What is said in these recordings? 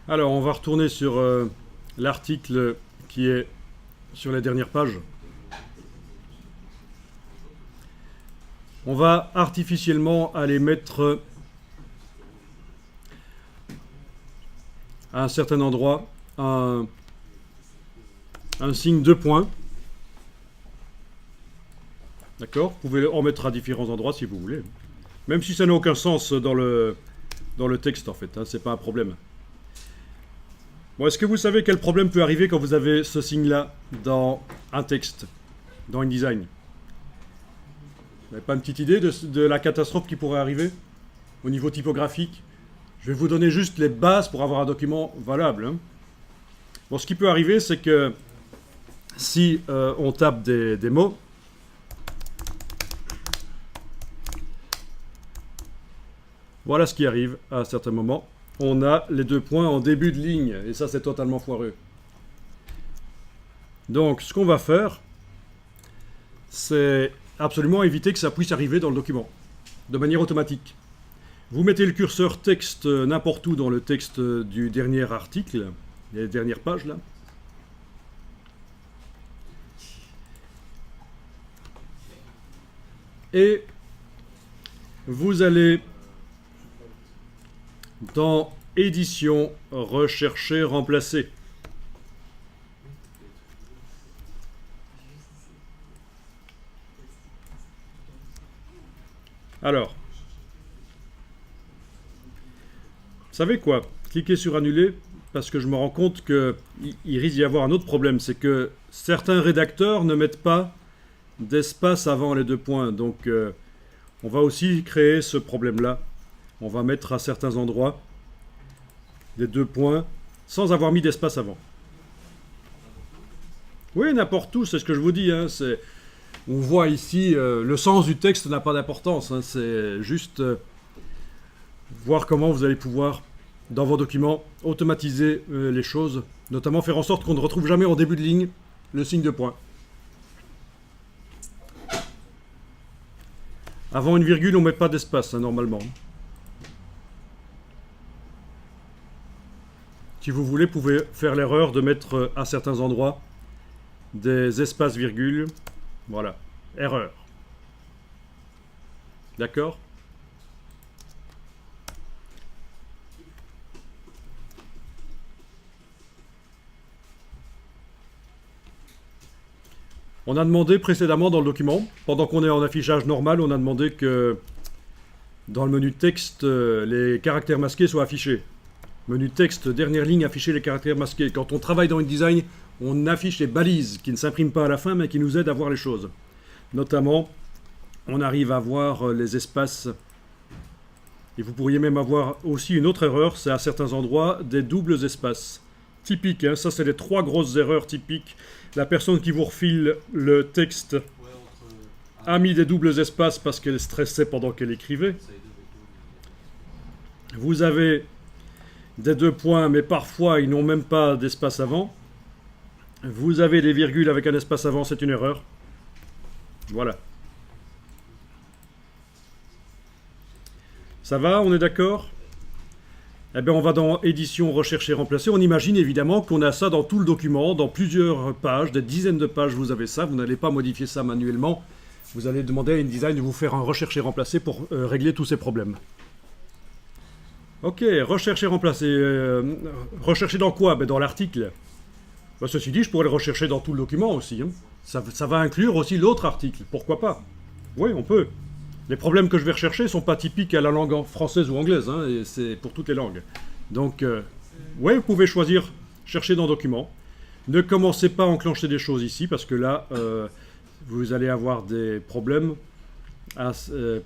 Alors, on va retourner sur l'article qui est sur les dernières pages. On va artificiellement aller mettre à un certain endroit un signe de point. D'accord? Vous pouvez en mettre à différents endroits si vous voulez. Même si ça n'a aucun sens dans le texte en fait, hein, c'est pas un problème. Bon, est-ce que vous savez quel problème peut arriver quand vous avez ce signe-là dans un texte, dans InDesign? Vous n'avez pas une petite idée de la catastrophe qui pourrait arriver au niveau typographique? Je vais vous donner juste les bases pour avoir un document valable, hein. Bon, ce qui peut arriver, c'est que si on tape des mots, voilà ce qui arrive à un certain moment. On a les deux points en début de ligne, et ça c'est totalement foireux. Donc ce qu'on va faire, c'est absolument éviter que ça puisse arriver dans le document, de manière automatique. Vous mettez le curseur texte n'importe où dans le texte du dernier article, les dernières pages là. Et vous allez dans Édition, Rechercher, Remplacer. Alors, vous savez quoi? Cliquez sur Annuler, parce que je me rends compte qu'il risque d'y avoir un autre problème, c'est que certains rédacteurs ne mettent pas d'espace avant les deux points. Donc, on va aussi créer ce problème-là. On va mettre à certains endroits des deux points sans avoir mis d'espace avant. Oui, n'importe où, c'est ce que je vous dis, hein, on voit ici, le sens du texte n'a pas d'importance, hein, c'est juste voir comment vous allez pouvoir, dans vos documents, automatiser les choses, notamment faire en sorte qu'on ne retrouve jamais en début de ligne le signe de point. Avant une virgule, on ne met pas d'espace, hein, normalement. Si vous voulez, vous pouvez faire l'erreur de mettre à certains endroits des espaces-virgules. Voilà, erreur. D'accord? On a demandé précédemment dans le document, pendant qu'on est en affichage normal, on a demandé que dans le menu texte, les caractères masqués soient affichés. Menu texte, dernière ligne, afficher les caractères masqués. Quand on travaille dans InDesign, on affiche les balises qui ne s'impriment pas à la fin mais qui nous aident à voir les choses. Notamment, on arrive à voir les espaces. Et vous pourriez même avoir aussi une autre erreur, c'est à certains endroits des doubles espaces. Typique, hein, ça c'est les trois grosses erreurs typiques. La personne qui vous refile le texte a mis des doubles espaces parce qu'elle stressait pendant qu'elle écrivait. Vous avez des deux points, mais parfois ils n'ont même pas d'espace avant. Vous avez des virgules avec un espace avant, c'est une erreur. Voilà. Ça va, on est d'accord? Eh bien, on va dans Édition, Rechercher, Remplacer. On imagine évidemment qu'on a ça dans tout le document, dans plusieurs pages, des dizaines de pages, vous avez ça. Vous n'allez pas modifier ça manuellement. Vous allez demander à InDesign de vous faire un Rechercher, Remplacer pour régler tous ces problèmes. Ok, rechercher, remplacer. Rechercher dans quoi? Ben dans l'article. Ben, ceci dit, je pourrais le rechercher dans tout le document aussi, hein. Ça va inclure aussi l'autre article, pourquoi pas? Oui, on peut. Les problèmes que je vais rechercher ne sont pas typiques à la langue française ou anglaise, hein, et c'est pour toutes les langues. Donc, oui, vous pouvez choisir chercher dans document. Ne commencez pas à enclencher des choses ici, parce que là, vous allez avoir des problèmes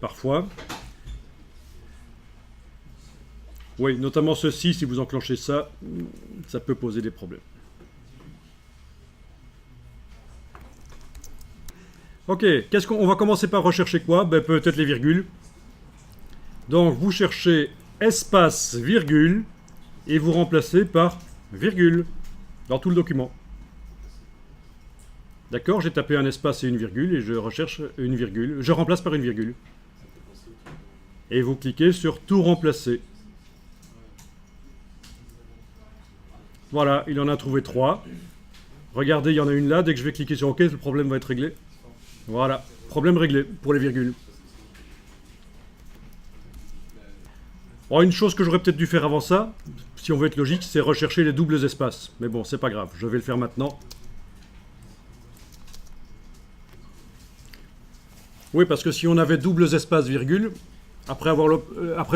parfois. Oui, notamment ceci, si vous enclenchez ça, ça peut poser des problèmes. Ok, on va commencer par rechercher quoi? Ben, peut-être les virgules. Donc vous cherchez espace virgule et vous remplacez par virgule dans tout le document. D'accord, j'ai tapé un espace et une virgule et je recherche une virgule. Je remplace par une virgule. Et vous cliquez sur tout remplacer. Voilà, il en a trouvé 3. Regardez, il y en a une là. Dès que je vais cliquer sur OK, le problème va être réglé. Voilà, problème réglé pour les virgules. Bon, une chose que j'aurais peut-être dû faire avant ça, si on veut être logique, c'est rechercher les doubles espaces. Mais bon, c'est pas grave, je vais le faire maintenant. Oui, parce que si on avait doubles espaces virgule, après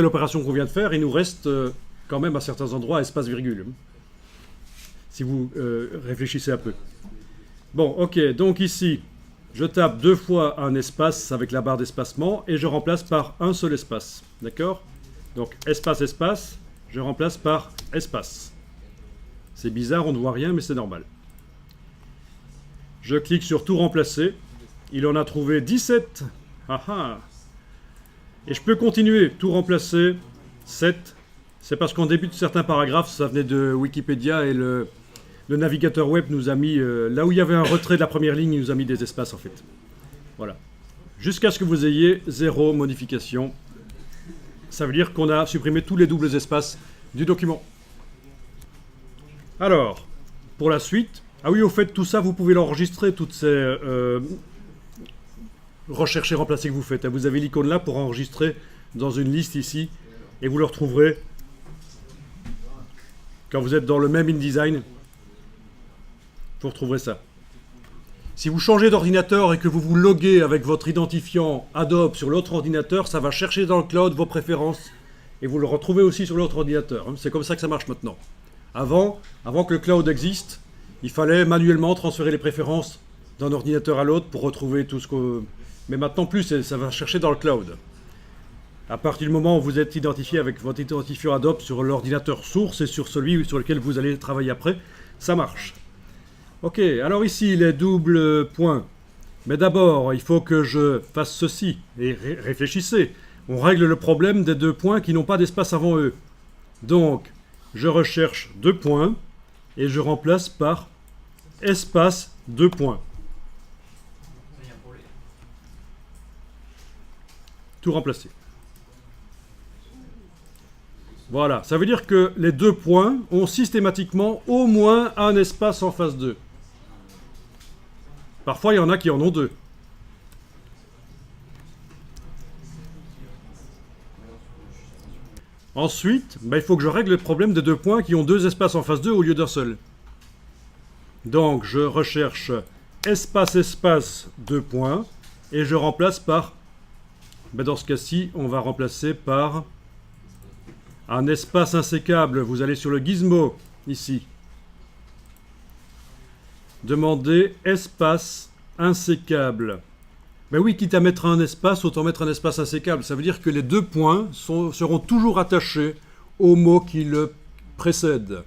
l'opération qu'on vient de faire, il nous reste quand même à certains endroits espace virgule. Si vous réfléchissez un peu. Bon, ok, donc ici, je tape 2 fois un espace avec la barre d'espacement et je remplace par un seul espace. D'accord? Donc espace, espace, je remplace par espace. C'est bizarre, on ne voit rien, mais c'est normal. Je clique sur tout remplacer. Il en a trouvé 17. Ah ah. Et je peux continuer, tout remplacer, 7. C'est parce qu'en début de certains paragraphes, ça venait de Wikipédia et le navigateur web nous a mis, là où il y avait un retrait de la première ligne, il nous a mis des espaces en fait. Voilà. Jusqu'à ce que vous ayez 0 modification. Ça veut dire qu'on a supprimé tous les doubles espaces du document. Alors, pour la suite, ah oui, au fait, tout ça, vous pouvez l'enregistrer, toutes ces recherches et remplacer que vous faites. Vous avez l'icône là pour enregistrer dans une liste ici, et vous le retrouverez quand vous êtes dans le même InDesign. Vous retrouverez ça. Si vous changez d'ordinateur et que vous vous loguez avec votre identifiant Adobe sur l'autre ordinateur, ça va chercher dans le cloud vos préférences et vous le retrouvez aussi sur l'autre ordinateur. C'est comme ça que ça marche maintenant. Avant que le cloud existe, il fallait manuellement transférer les préférences d'un ordinateur à l'autre pour retrouver tout ce que... Mais maintenant plus, ça va chercher dans le cloud. À partir du moment où vous êtes identifié avec votre identifiant Adobe sur l'ordinateur source et sur celui sur lequel vous allez travailler après, ça marche. Ok, alors ici, les doubles points. Mais d'abord, il faut que je fasse ceci. Et réfléchissez. On règle le problème des 2 points qui n'ont pas d'espace avant eux. Donc, je recherche 2 points et je remplace par espace 2 points. Tout remplacer. Voilà, ça veut dire que les 2 points ont systématiquement au moins un espace en face d'eux. Parfois, il y en a qui en ont 2. Ensuite, il faut que je règle le problème des 2 points qui ont 2 espaces en face d'eux au lieu d'un seul. Donc, je recherche espace, espace, 2 points, et je remplace par... dans ce cas-ci, on va remplacer par un espace insécable. Vous allez sur le gizmo, ici. Demandez espace insécable. Ben oui, quitte à mettre un espace, autant mettre un espace insécable. Ça veut dire que les 2 points seront toujours attachés au mot qui le précède.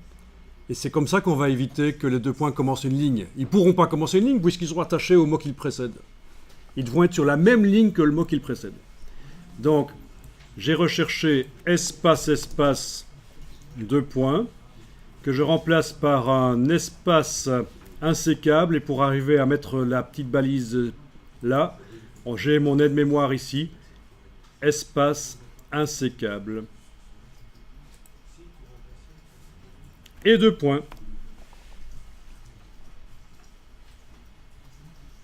Et c'est comme ça qu'on va éviter que les 2 points commencent une ligne. Ils ne pourront pas commencer une ligne puisqu'ils seront attachés au mot qui le précède. Ils devront être sur la même ligne que le mot qui le précède. Donc, j'ai recherché espace, espace, 2 points, que je remplace par un espace insécable. Et pour arriver à mettre la petite balise là, j'ai mon aide-mémoire ici, espace insécable. Et 2 points.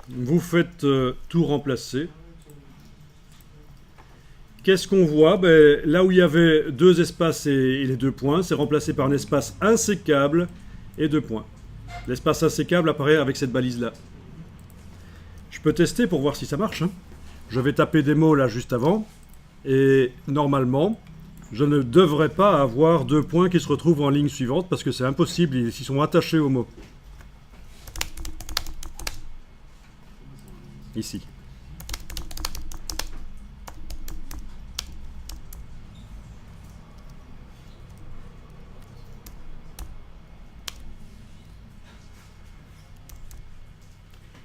Vous faites tout remplacer. Qu'est-ce qu'on voit? Là où il y avait 2 espaces et les 2 points, c'est remplacé par un espace insécable et 2 points. L'espace insécable apparaît avec cette balise-là. Je peux tester pour voir si ça marche. Je vais taper des mots là juste avant. Et normalement, je ne devrais pas avoir 2 points qui se retrouvent en ligne suivante parce que c'est impossible, ils sont attachés au mot. Ici.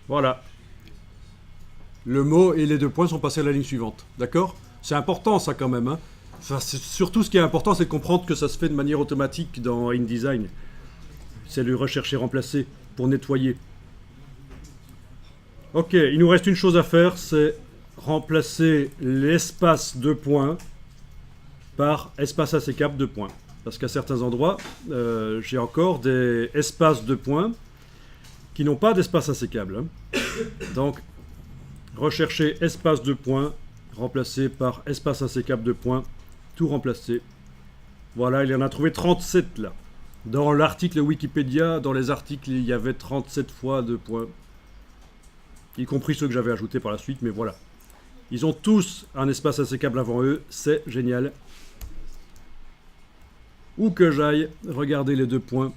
Voilà. Le mot et les 2 points sont passés à la ligne suivante. D'accord? C'est important ça quand même. Enfin, surtout ce qui est important, c'est de comprendre que ça se fait de manière automatique dans InDesign. C'est le rechercher, remplacer pour nettoyer. Ok, il nous reste une chose à faire, c'est remplacer l'espace 2 points par espace insécable 2 points. Parce qu'à certains endroits, j'ai encore des espaces de points qui n'ont pas d'espace insécable. Hein. Donc, rechercher espace de points, remplacé par espace insécable de points, tout remplacer. Voilà, il y en a trouvé 37 là. Dans l'article Wikipédia, dans les articles, il y avait 37 fois de points. Y compris ceux que j'avais ajoutés par la suite, mais voilà. Ils ont tous un espace insécable avant eux, c'est génial. Où que j'aille, regardez les 2 points.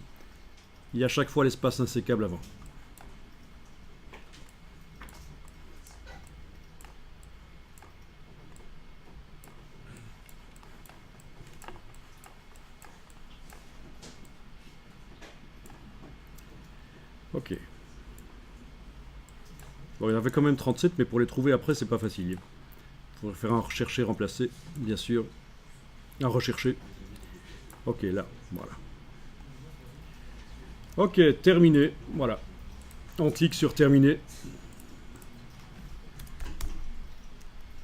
Il y a chaque fois l'espace insécable avant. Ok. Bon, il y en avait quand même 37, mais pour les trouver après, c'est pas facile. Il faudrait faire un rechercher, remplacer, bien sûr. Un rechercher. Ok, là, voilà. Ok, terminé. Voilà. On clique sur terminer.